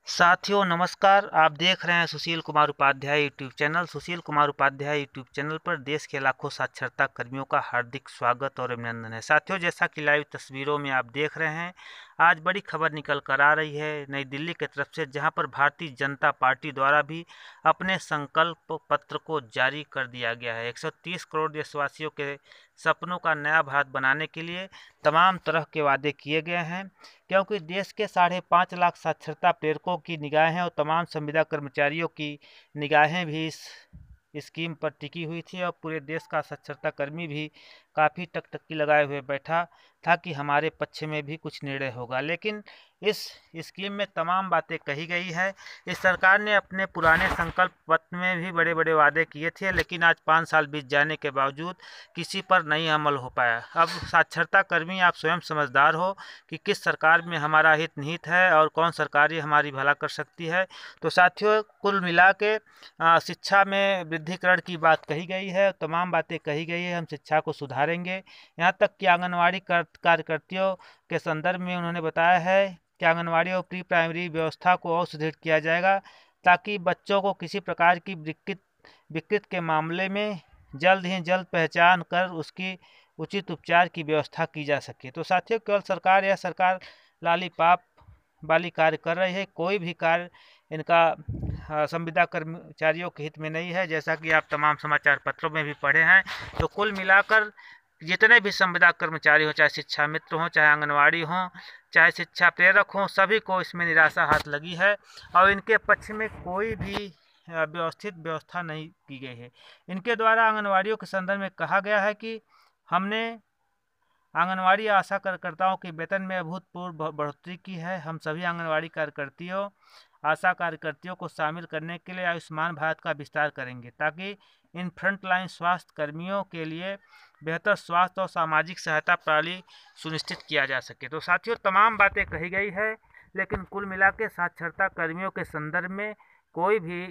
साथियों नमस्कार। आप देख रहे हैं Sushil Kumar Upadhyay YouTube channel. Sushil Kumar Upadhyay YouTube channel पर देश के लाखों साक्षरता कर्मियों का हार्दिक स्वागत और अभिनंदन है। साथियों, जैसा कि लाइव तस्वीरों में आप देख रहे हैं, आज बड़ी खबर निकल कर आ रही है नई दिल्ली की तरफ से, जहां पर भारतीय जनता पार्टी द्वारा भी अपने संकल्प पत्र को जारी कर दिया गया है। 130 करोड़ देशवासियों के सपनों का नया भारत बनाने के लिए तमाम तरह के वादे किए गए हैं, क्योंकि देश के 5.5 लाख साक्षरता प्रेरकों की निगाहें और तमाम संविदा कर्मचारियों की निगाहें भी इस स्कीम पर टिकी हुई थी और पूरे देश का साक्षरता कर्मी भी काफ़ी टकटकी लगाए हुए बैठा था कि हमारे पक्ष में भी कुछ निर्णय होगा। लेकिन इस स्कीम में तमाम बातें कही गई है। इस सरकार ने अपने पुराने संकल्प पत्र में भी बड़े बड़े वादे किए थे, लेकिन आज 5 साल बीत जाने के बावजूद किसी पर नहीं अमल हो पाया। अब साक्षरता कर्मी आप स्वयं समझदार हो कि किस सरकार में हमारा हित निहित है और कौन सरकार ही हमारी भला कर सकती है। तो साथियों, कुल मिला के शिक्षा में वृद्धिकरण की बात कही गई है, तमाम बातें कही गई है। हम शिक्षा को सुधारेंगे, यहाँ तक कि आंगनवाड़ी कार्यकर्तियों के संदर्भ में उन्होंने बताया है कि आंगनवाड़ी और प्री प्राइमरी व्यवस्था को और सुदृढ़ किया जाएगा, ताकि बच्चों को किसी प्रकार की विकृत के मामले में जल्द ही जल्द पहचान कर उसकी उचित उपचार की व्यवस्था की जा सके। तो साथियों, केवल सरकार लालीपाप वाली कार्य कर रही है, कोई भी कार्य इनका संविदा कर्मचारियों के हित में नहीं है, जैसा कि आप तमाम समाचार पत्रों में भी पढ़े हैं। तो कुल मिलाकर जितने भी संविदा कर्मचारी हो, चाहे शिक्षा मित्र हों, चाहे आंगनवाड़ी हों, चाहे शिक्षा प्रेरक हों, सभी को इसमें निराशा हाथ लगी है और इनके पक्ष में कोई भी व्यवस्थित व्यवस्था नहीं की गई है। इनके द्वारा आंगनवाड़ियों के संदर्भ में कहा गया है कि हमने आंगनवाड़ी आशा कार्यकर्ताओं के वेतन में अभूतपूर्व बढ़ोतरी की है। हम सभी आंगनवाड़ी कार्यकर्तियों, आशा कार्यकर्तियों को शामिल करने के लिए आयुष्मान भारत का विस्तार करेंगे, ताकि इन फ्रंटलाइन स्वास्थ्य कर्मियों के लिए बेहतर स्वास्थ्य और सामाजिक सहायता प्रणाली सुनिश्चित किया जा सके। तो साथियों, तमाम बातें कही गई है, लेकिन कुल मिला के साक्षरता कर्मियों के संदर्भ में कोई भी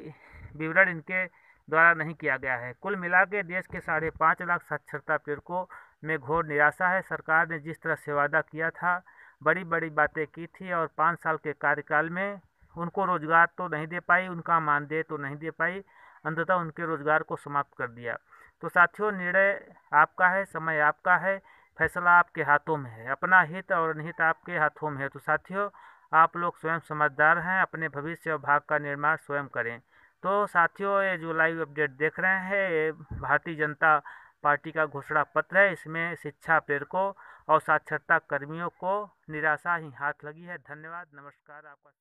विवरण इनके द्वारा नहीं किया गया है। कुल मिला के देश के 5.5 लाख साक्षरता प्रेरकों में घोर निराशा है। सरकार ने जिस तरह से वादा किया था, बड़ी बड़ी बातें की थी और 5 साल के कार्यकाल में उनको रोजगार तो नहीं दे पाई, उनका मानदेय तो नहीं दे पाई, अंततः उनके रोजगार को समाप्त कर दिया। तो साथियों, निर्णय आपका है, समय आपका है, फैसला आपके हाथों में है, अपना हित और अनहित आपके हाथों में है। तो साथियों, आप लोग स्वयं समझदार हैं, अपने भविष्य और भाग्य का निर्माण स्वयं करें। तो साथियों, ये जो लाइव अपडेट देख रहे हैं, ये भारतीय जनता पार्टी का घोषणा पत्र है। इसमें शिक्षा प्रेरकों और साक्षरता कर्मियों को निराशा ही हाथ लगी है। धन्यवाद, नमस्कार आपका।